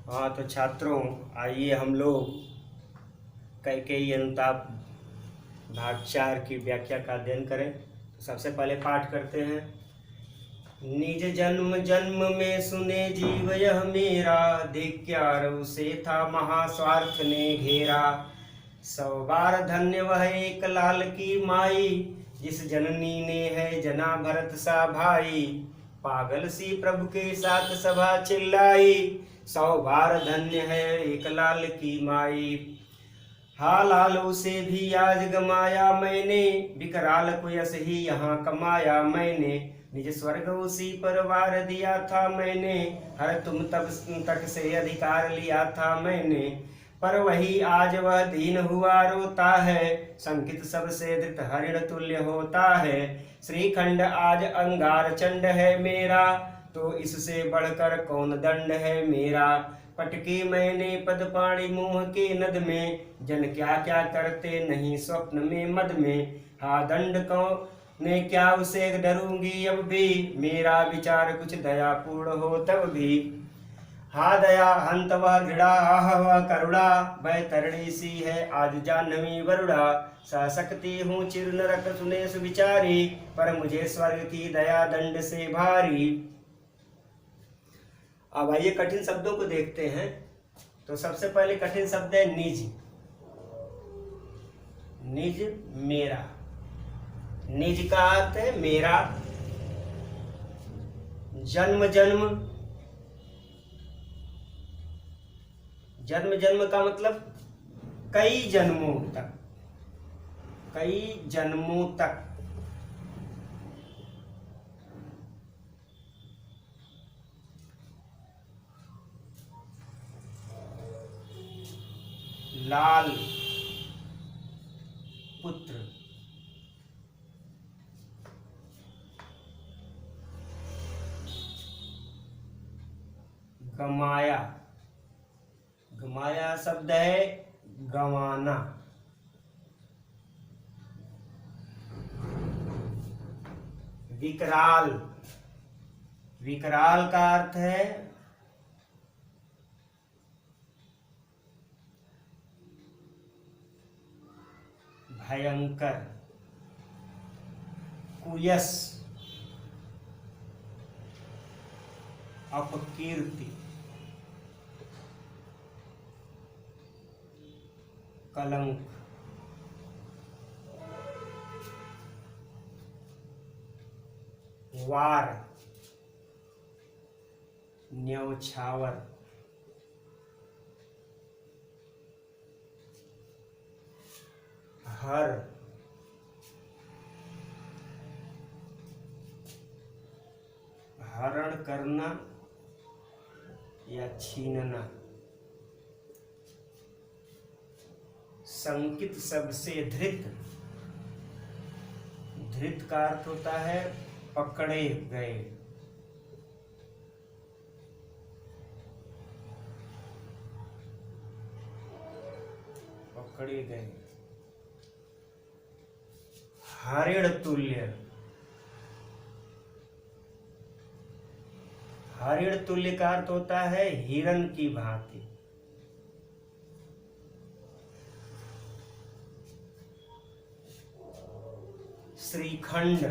हाँ तो छात्रों, आइए हम लोग कैकेयी अनुताप भाग 4 की व्याख्या का अध्ययन करें। तो सबसे पहले पाठ करते हैं। निज जन्म जन्म में सुने जीव यह मेरा, धिक्कार से था महास्वार्थ ने घेरा। 100 बार धन्य वह एक लाल की माई, जिस जननी ने है जना भरत सा भाई। पागल सी प्रभु के साथ सभा चिल्लाई, 100 बार धन्य है एक लाल की माई। हा लालो से भी आज गमाया मैंने, विकराल को यश ही यहाँ कमाया मैंने। निज स्वर्ग उसी पर वार दिया था मैंने, हर तुम तब तक से अधिकार लिया था मैंने। पर वही आज वह दीन हुआ रोता है, संकित सबसे धृत हरिण तुल्य होता है। श्रीखंड आज अंगार चंड है मेरा, तो इससे बढ़कर कौन दंड है मेरा। पटके मैंने पद पाणी मुंह के नद में, जन क्या क्या करते नहीं स्वप्न में मद में। हा दंड कौन ने क्या उसे डरूंगी अब भी, मेरा विचार कुछ दयापूर्ण हो तब भी। हा दया हंत वह घृणा आह वह करुणा, बैतरणी सी है आज जाह्नवी वरुणा। सशक्ति हूँ चिर नरक सुने सुविचारी, पर मुझे स्वर्ग की दया दंड से भारी। अब आइए कठिन शब्दों को देखते हैं। तो सबसे पहले कठिन शब्द है निज। निज मेरा, निज का अर्थ है मेरा। जन्म जन्म, जन्म जन्म का मतलब कई जन्मों तक, कई जन्मों तक। लाल पुत्र, गमाया, गमाया शब्द है गंवाना। विकराल, विकराल का अर्थ है भयंकर। कुयस, अपकीर्ति। कलंक, वार, न्यौछावर। हर, हरण करना या छीनना। संकित शब्द से धृत, धृत का अर्थ होता है पकड़े गए। पकड़े गए। हरिण तुल्य, हरिण तुल्य का अर्थ होता है हिरण की भांति। श्रीखंड,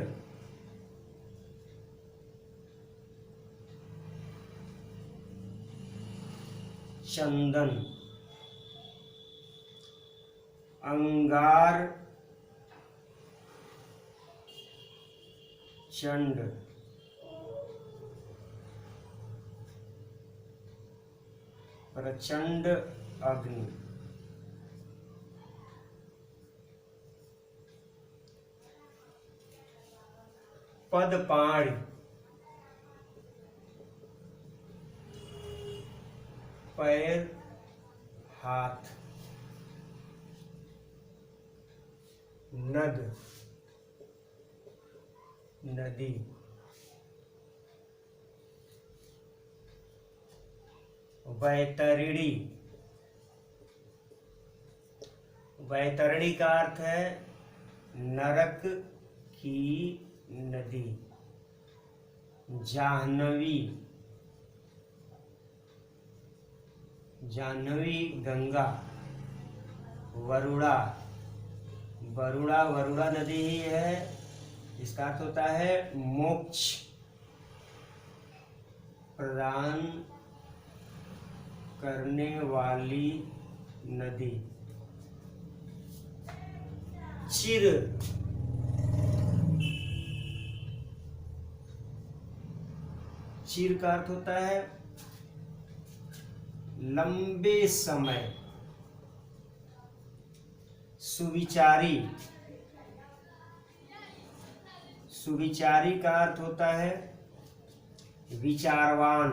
चंदन। अंगार चंड, प्रचंड अग्नि। पदपाणि, पैर हाथ। नद, नदी। वैतरणी, वैतरणी का अर्थ है नरक की नदी। जाह्नवी, जाह्नवी, गंगा, वरुणा, वरुणा नदी ही है, इसका अर्थ होता है मोक्ष प्रदान करने वाली नदी। चिर, चिर का अर्थ होता है लंबे समय। सुविचारी, सुविचारी का अर्थ होता है विचारवान।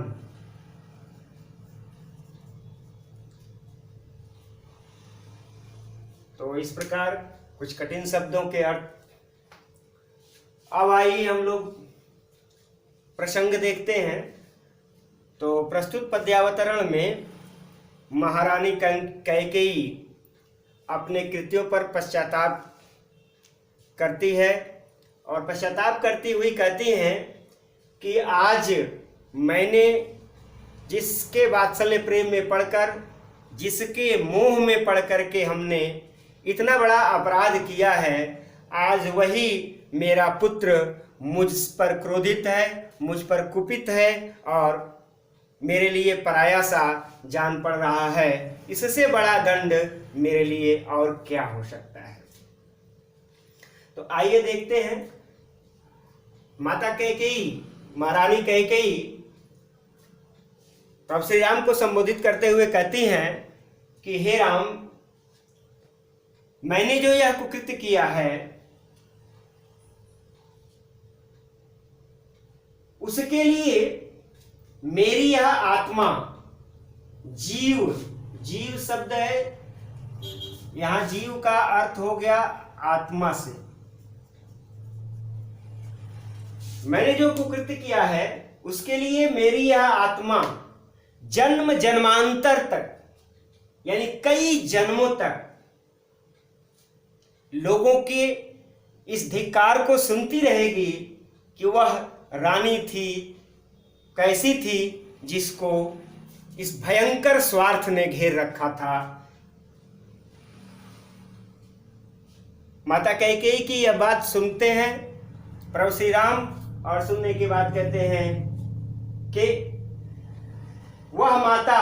तो इस प्रकार कुछ कठिन शब्दों के अर्थ। अब आइए हम लोग प्रसंग देखते हैं। तो प्रस्तुत पद्यावतरण में महारानी कैकेयी अपने कृत्यों पर पश्चाताप करती है और पश्चाताप करती हुई कहती हैं कि आज मैंने जिसके वात्सल्य प्रेम में पढ़कर, जिसके मोह में पढ़ करके हमने इतना बड़ा अपराध किया है, आज वही मेरा पुत्र मुझ पर क्रोधित है, मुझ पर कुपित है और मेरे लिए पराया सा जान पड़ रहा है। इससे बड़ा दंड मेरे लिए और क्या हो सकता है। तो आइए देखते हैं। माता कैकेयी, महारानी कैकेयी प्रभु श्री राम को संबोधित करते हुए कहती हैं कि हे राम, मैंने जो यह कुकृत्य किया है उसके लिए मेरी यह आत्मा, जीव, जीव शब्द है, यहां जीव का अर्थ हो गया आत्मा से। मैंने जो कुकृत्य किया है उसके लिए मेरी यह आत्मा जन्म जन्मांतर तक, यानी कई जन्मों तक लोगों के इस धिक्कार को सुनती रहेगी कि वह रानी थी, कैसी थी, जिसको इस भयंकर स्वार्थ ने घेर रखा था। माता कैकेयी की यह बात सुनते हैं प्रभु श्री राम और सुनने के बाद कहते हैं कि वह माता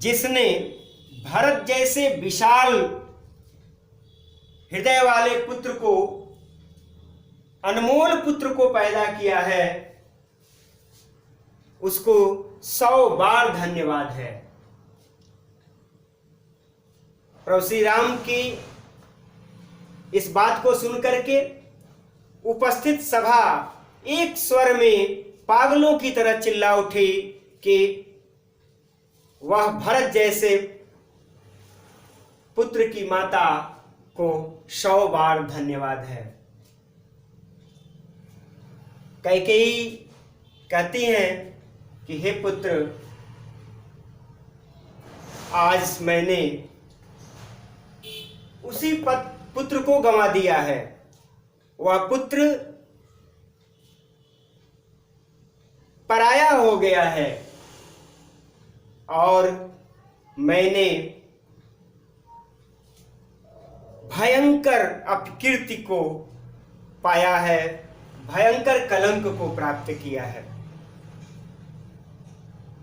जिसने भरत जैसे विशाल हृदय वाले पुत्र को, अनमोल पुत्र को पैदा किया है, उसको 100 बार धन्यवाद है। प्रभु श्री राम की इस बात को सुनकर के उपस्थित सभा एक स्वर में पागलों की तरह चिल्ला उठी कि वह भरत जैसे पुत्र की माता को 100 बार धन्यवाद है। कैकेयी कहती हैं कि हे पुत्र, आज मैंने उसी पुत्र को गंवा दिया है। वह पुत्र पराया हो गया है और मैंने भयंकर अपकीर्ति को पाया है, भयंकर कलंक को प्राप्त किया है।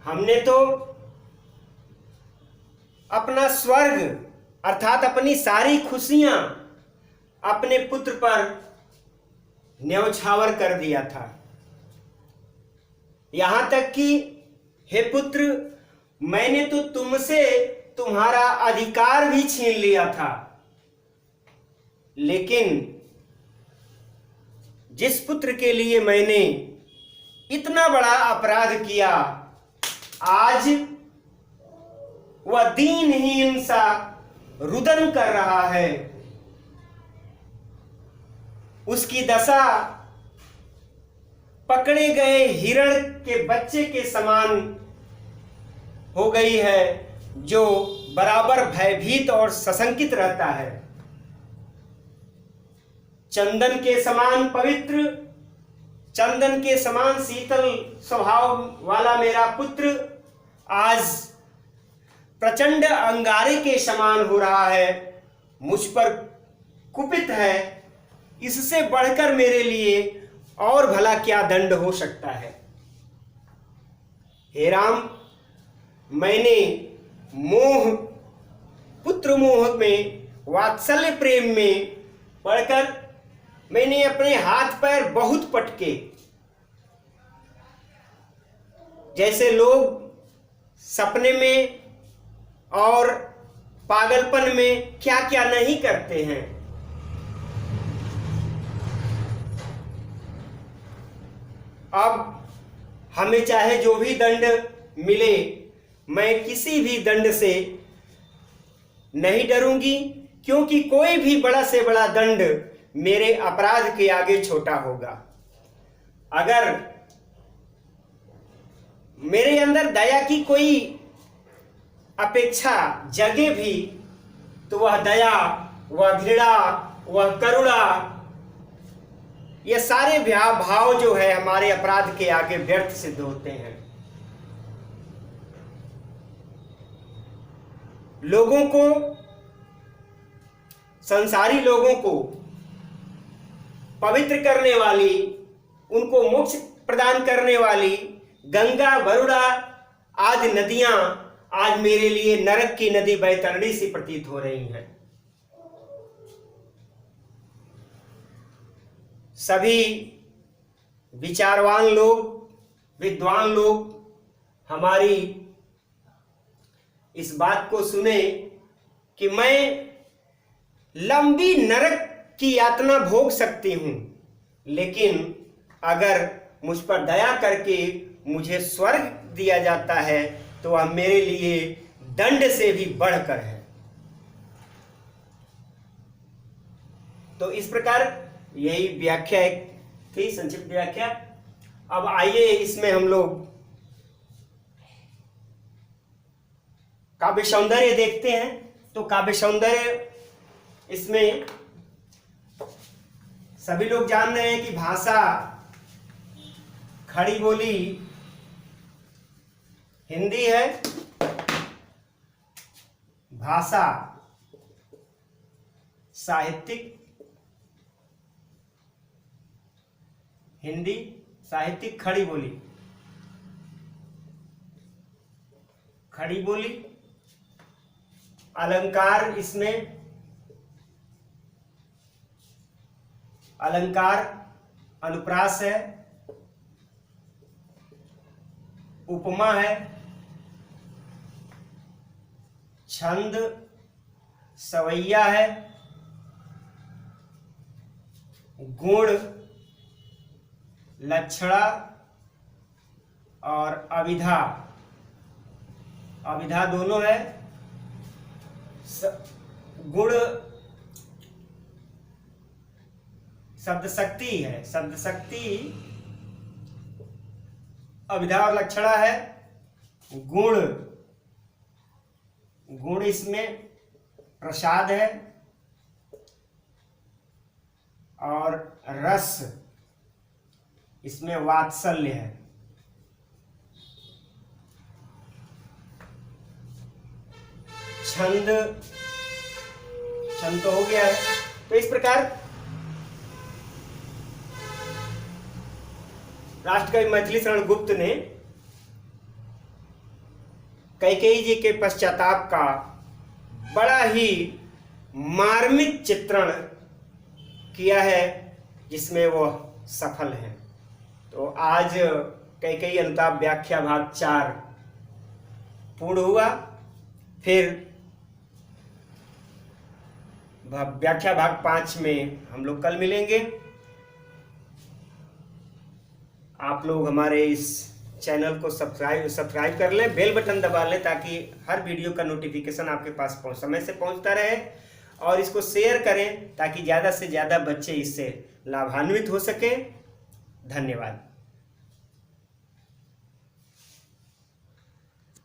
हमने तो अपना स्वर्ग अर्थात अपनी सारी खुशियां अपने पुत्र पर न्यौछावर कर दिया था। यहां तक कि हे पुत्र, मैंने तो तुमसे तुम्हारा अधिकार भी छीन लिया था, लेकिन जिस पुत्र के लिए मैंने इतना बड़ा अपराध किया, आज वह दीनहीन सा रुदन कर रहा है। उसकी दशा पकड़े गए हिरण के बच्चे के समान हो गई है, जो बराबर भयभीत और सशंकित रहता है। चंदन के समान पवित्र, चंदन के समान शीतल स्वभाव वाला मेरा पुत्र आज प्रचंड अंगारे के समान हो रहा है, मुझ पर कुपित है, इससे बढ़कर मेरे लिए और भला क्या दंड हो सकता है। हे राम, मैंने मोह, पुत्र मोह में, वात्सल्य प्रेम में पड़कर मैंने अपने हाथ पैर बहुत पटके। जैसे लोग सपने में और पागलपन में क्या क्या नहीं करते हैं। अब हमें चाहे जो भी दंड मिले, मैं किसी भी दंड से नहीं डरूंगी, क्योंकि कोई भी बड़ा से बड़ा दंड मेरे अपराध के आगे छोटा होगा। अगर मेरे अंदर दया की कोई अपेक्षा जगे भी, तो वह दया, वह घृणा, वह करुणा, ये सारे भाव जो है हमारे अपराध के आगे व्यर्थ सिद्ध होते हैं। लोगों को, संसारी लोगों को पवित्र करने वाली, उनको मोक्ष प्रदान करने वाली गंगा, वरुणा आदि नदियां आज मेरे लिए नरक की नदी बैतरणी सी प्रतीत हो रही हैं। सभी विचारवान लोग, विद्वान लोग हमारी इस बात को सुने कि मैं लंबी नरक की यातना भोग सकती हूं, लेकिन अगर मुझ पर दया करके मुझे स्वर्ग दिया जाता है तो वह मेरे लिए दंड से भी बढ़कर है। तो इस प्रकार यही व्याख्या थी, संक्षिप्त व्याख्या। अब आइए इसमें हम लोग काव्य सौंदर्य देखते हैं। तो काव्य सौंदर्य, इसमें सभी लोग जान रहे हैं कि भाषा, खड़ी बोली हिंदी है, भाषा साहित्यिक हिंदी, साहित्यिक खड़ी बोली, खड़ी बोली। अलंकार, इसमें अलंकार अनुप्रास है, उपमा है, छंद सवैया है, गुण लक्षणा और अभिधा, अभिधा दोनों है। गुण शब्द शक्ति है, शब्द शक्ति अभिधा और लक्षणा है। गुण, गुण इसमें प्रसाद है, और रस इसमें वात्सल्य है। छंद, छंद तो हो गया है। तो इस प्रकार राष्ट्रकवि मैथिली शरण गुप्त ने कैकेयी जी के पश्चाताप का बड़ा ही मार्मिक चित्रण किया है, जिसमें वह सफल है। तो आज कैकेयी अनुताप व्याख्या भाग 4 पूर्ण हुआ। फिर व्याख्या भाग 5 में हम लोग कल मिलेंगे। आप लोग हमारे इस चैनल को सब्सक्राइब कर लें, बेल बटन दबा लें, ताकि हर वीडियो का नोटिफिकेशन आपके पास समय से पहुंचता रहे। और इसको शेयर करें ताकि ज़्यादा से ज़्यादा बच्चे इससे लाभान्वित हो सकें। धन्यवाद।